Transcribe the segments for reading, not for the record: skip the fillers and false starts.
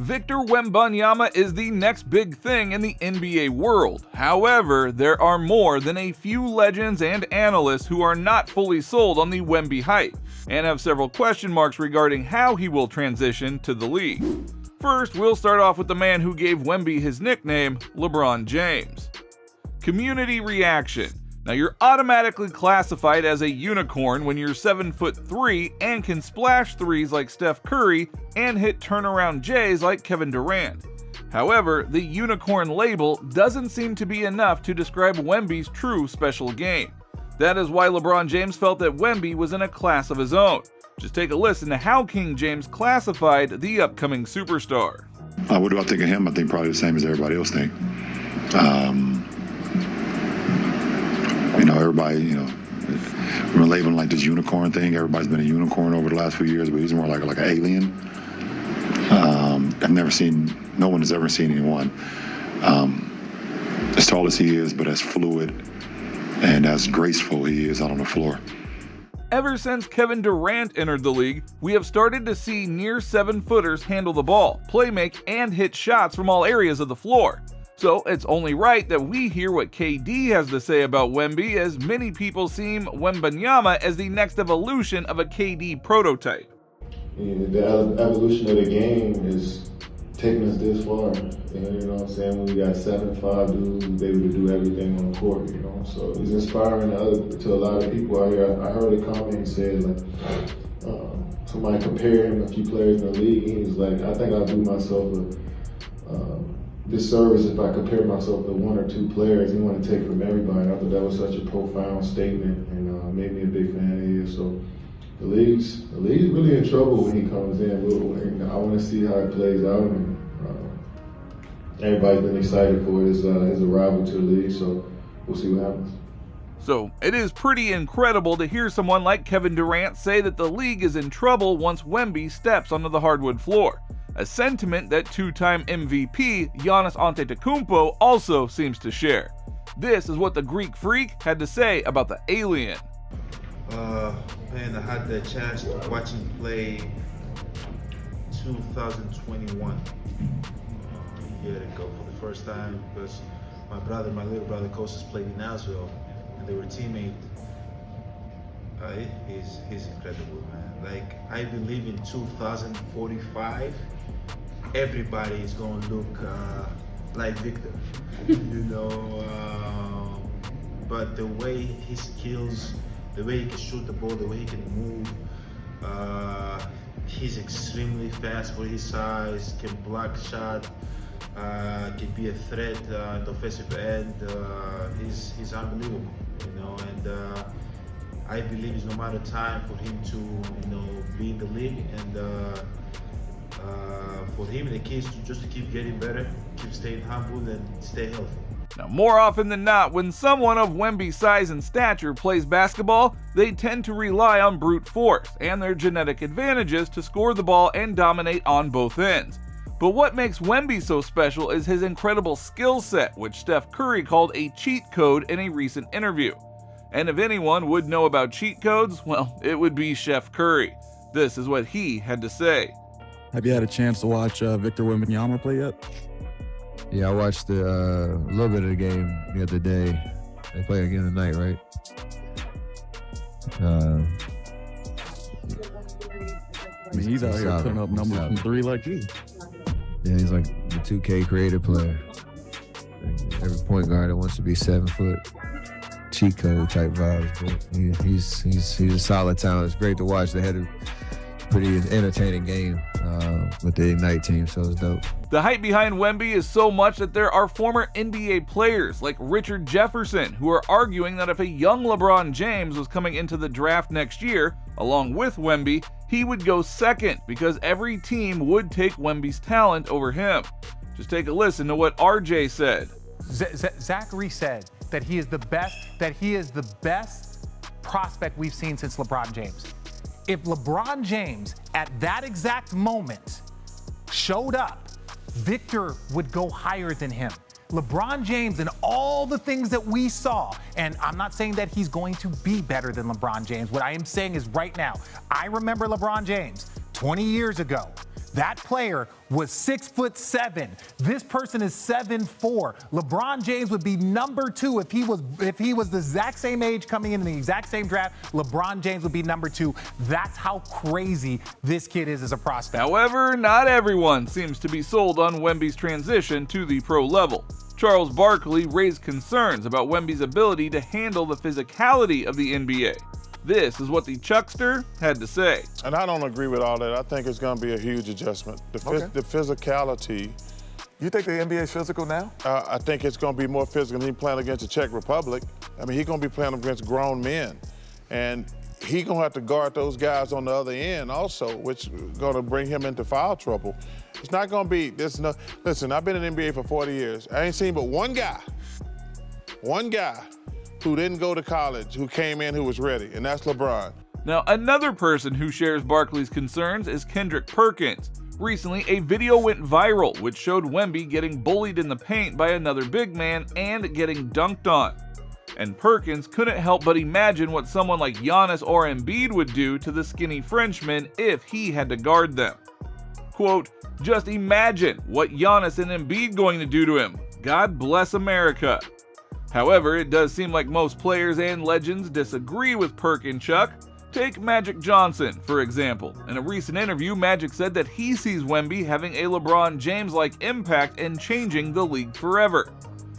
Victor Wembanyama is the next big thing in the NBA world. However, there are more than a few legends and analysts who are not fully sold on the Wemby hype, and have several question marks regarding how he will transition to the league. First, we'll start off with the man who gave Wemby his nickname, LeBron James. Community reaction. Now, you're automatically classified as a unicorn when you're 7'3" and can splash threes like Steph Curry and hit turnaround J's like Kevin Durant. However, the unicorn label doesn't seem to be enough to describe Wemby's true special game. That is why LeBron James felt that Wemby was in a class of his own. Just take a listen to how King James classified the upcoming superstar. What do I think of him? I think probably the same as everybody else think. Everybody, we're labeling like this unicorn thing. Everybody's been a unicorn over the last few years, but he's more like an alien. No one has ever seen anyone as tall as he is, but as fluid and as graceful he is out on the floor. Ever since Kevin Durant entered the league, we have started to see near 7-footers handle the ball, play make, and hit shots from all areas of the floor. So it's only right that we hear what KD has to say about Wemby, as many people seem Wembanyama as the next evolution of a KD prototype. The evolution of the game is taking us this far. You know what I'm saying? When we got 7'5" dudes who's able to do everything on the court, So it's inspiring to a lot of people out here. I heard a comment said, somebody compared him to a few players in the league, and he was like, I think I'll do myself a disservice if I compare myself to one or two players. He wanted to take from everybody. I thought that was such a profound statement, and made me a big fan of his. So the league's really in trouble when he comes in. I want to see how it plays out, and everybody's been excited for his arrival to the league. So we'll see what happens. So it is pretty incredible to hear someone like Kevin Durant say that the league is in trouble once Wemby steps onto the hardwood floor. A sentiment that two-time MVP Giannis Antetokounmpo also seems to share. This is what the Greek Freak had to say about the alien. Man, I had the chance to watch him play 2021. A year ago for the first time, because my little brother Kostas played in Nashville, and they were teammates. He's incredible, man. Like, I believe in 2045, everybody is going to look like Victor, but the way his skills, the way he can shoot the ball, the way he can move, he's extremely fast for his size, can block shot, can be a threat at the offensive end. He's unbelievable, and I believe it's no matter time for him to be in the league, and for him and the kids to keep getting better, keep staying humble, and stay healthy. Now, more often than not, when someone of Wemby's size and stature plays basketball, they tend to rely on brute force and their genetic advantages to score the ball and dominate on both ends. But what makes Wemby so special is his incredible skill set, which Steph Curry called a cheat code in a recent interview. And if anyone would know about cheat codes, well, it would be Chef Curry. This is what he had to say. Have you had a chance to watch Victor Wembanyama play yet? Yeah, I watched a little bit of the game the other day. They play again tonight, right? He's out here putting up numbers from three like you. Yeah, he's like the 2K creative player. Every point guard that wants to be 7 foot, cheat code type vibes. But he's a solid talent. It's great to watch. They had a pretty entertaining game with the Ignite team, so it's dope. The hype behind Wemby is so much that there are former NBA players like Richard Jefferson who are arguing that if a young LeBron James was coming into the draft next year, along with Wemby, he would go second because every team would take Wemby's talent over him. Just take a listen to what RJ said. Zachary said that he is the best prospect we've seen since LeBron James. If LeBron James at that exact moment showed up, Victor would go higher than him. LeBron James and all the things that we saw, and I'm not saying that he's going to be better than LeBron James. What I am saying is right now, I remember LeBron James 20 years ago That player was 6'7". This person is 7'4". LeBron James would be number 2 if he was the exact same age coming in the exact same draft. LeBron James would be number 2. That's how crazy this kid is as a prospect. However, not everyone seems to be sold on Wemby's transition to the pro level. Charles Barkley raised concerns about Wemby's ability to handle the physicality of the NBA. This is what the Chuckster had to say. And I don't agree with all that. I think it's going to be a huge adjustment. The physicality. You think the NBA is physical now? I think it's going to be more physical than he playing against the Czech Republic. I mean, he's going to be playing against grown men. And he's going to have to guard those guys on the other end also, which is going to bring him into foul trouble. It's not going to be, listen, I've been in the NBA for 40 years. I ain't seen but one guy who didn't go to college, who came in, who was ready, and that's LeBron. Now, another person who shares Barkley's concerns is Kendrick Perkins. Recently, a video went viral which showed Wemby getting bullied in the paint by another big man and getting dunked on. And Perkins couldn't help but imagine what someone like Giannis or Embiid would do to the skinny Frenchman if he had to guard them. Quote, "Just imagine what Giannis and Embiid going to do to him. God bless America." However, it does seem like most players and legends disagree with Perk and Chuck. Take Magic Johnson, for example. In a recent interview, Magic said that he sees Wemby having a LeBron James-like impact and changing the league forever.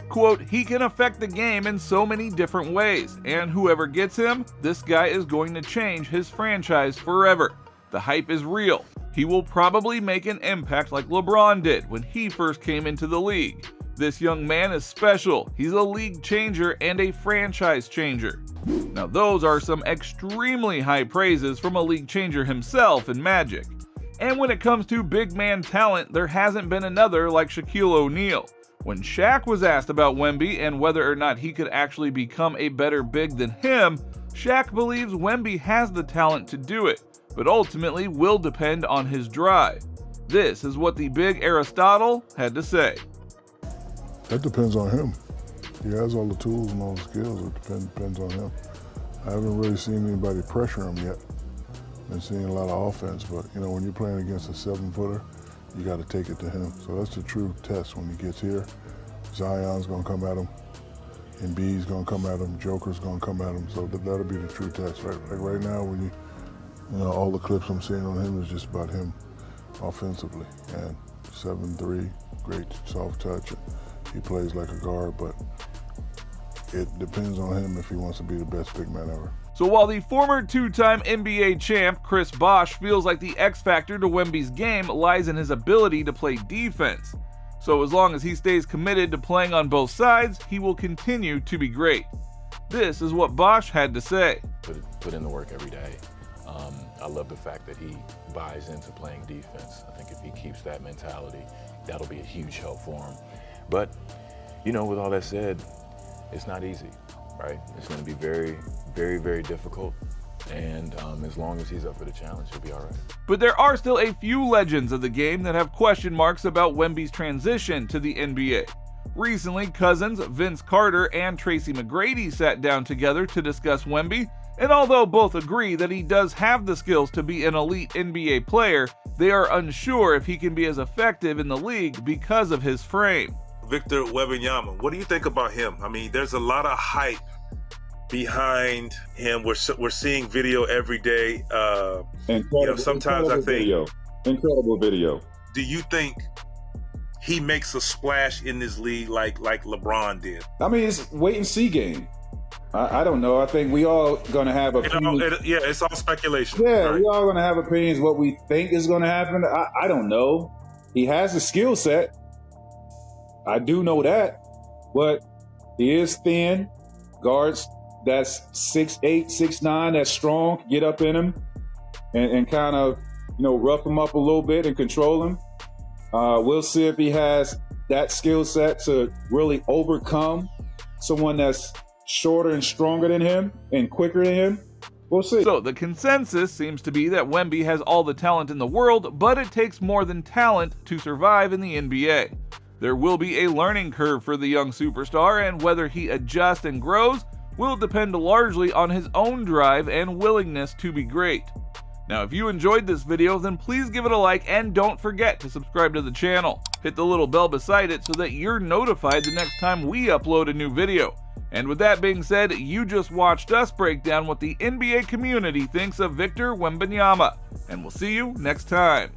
Quote, "He can affect the game in so many different ways, and whoever gets him, this guy is going to change his franchise forever. The hype is real. He will probably make an impact like LeBron did when he first came into the league. This young man is special. He's a league changer and a franchise changer." Now those are some extremely high praises from a league changer himself in Magic. And when it comes to big man talent, there hasn't been another like Shaquille O'Neal. When Shaq was asked about Wemby and whether or not he could actually become a better big than him, Shaq believes Wemby has the talent to do it, but ultimately will depend on his drive. This is what the big Aristotle had to say. That depends on him. He has all the tools and all the skills. It depends on him. I haven't really seen anybody pressure him yet. Been seeing a lot of offense, but you know, when you're playing against a 7-footer, you got to take it to him. So that's the true test when he gets here. Zion's gonna come at him, Embiid's gonna come at him, Joker's gonna come at him. So that'll be the true test. Right, like right now, when you know, all the clips I'm seeing on him is just about him offensively. And 7'3", great soft touch. He plays like a guard, but it depends on him if he wants to be the best big man ever. So while the former two-time NBA champ Chris Bosh feels like the X factor to Wemby's game lies in his ability to play defense. So as long as he stays committed to playing on both sides, he will continue to be great. This is what Bosh had to say. Put in the work every day. I love the fact that he buys into playing defense. I think if he keeps that mentality, that'll be a huge help for him. But, you know, with all that said, it's not easy, right? It's going to be very, very, very difficult. And as long as he's up for the challenge, he'll be all right. But there are still a few legends of the game that have question marks about Wemby's transition to the NBA. Recently, cousins Vince Carter and Tracy McGrady sat down together to discuss Wemby, and although both agree that he does have the skills to be an elite NBA player, they are unsure if he can be as effective in the league because of his frame. Victor Wembanyama, what do you think about him? I mean, there's a lot of hype behind him. We're seeing video every day. Sometimes I think incredible video. Do you think he makes a splash in this league like LeBron did? I mean, it's wait and see game. I don't know. I think we all gonna have opinions. It's all speculation. Yeah, right? We all gonna have opinions what we think is gonna happen. I don't know. He has a skill set. I do know that, but he is thin. Guards that's 6'8", 6'9", that's strong, get up in him and kind of, rough him up a little bit and control him. We'll see if he has that skill set to really overcome someone that's shorter and stronger than him and quicker than him. We'll see. So the consensus seems to be that Wemby has all the talent in the world, but it takes more than talent to survive in the NBA. There will be a learning curve for the young superstar, and whether he adjusts and grows will depend largely on his own drive and willingness to be great. Now, if you enjoyed this video, then please give it a like and don't forget to subscribe to the channel. Hit the little bell beside it so that you're notified the next time we upload a new video. And with that being said, you just watched us break down what the NBA community thinks of Victor Wembanyama. And we'll see you next time.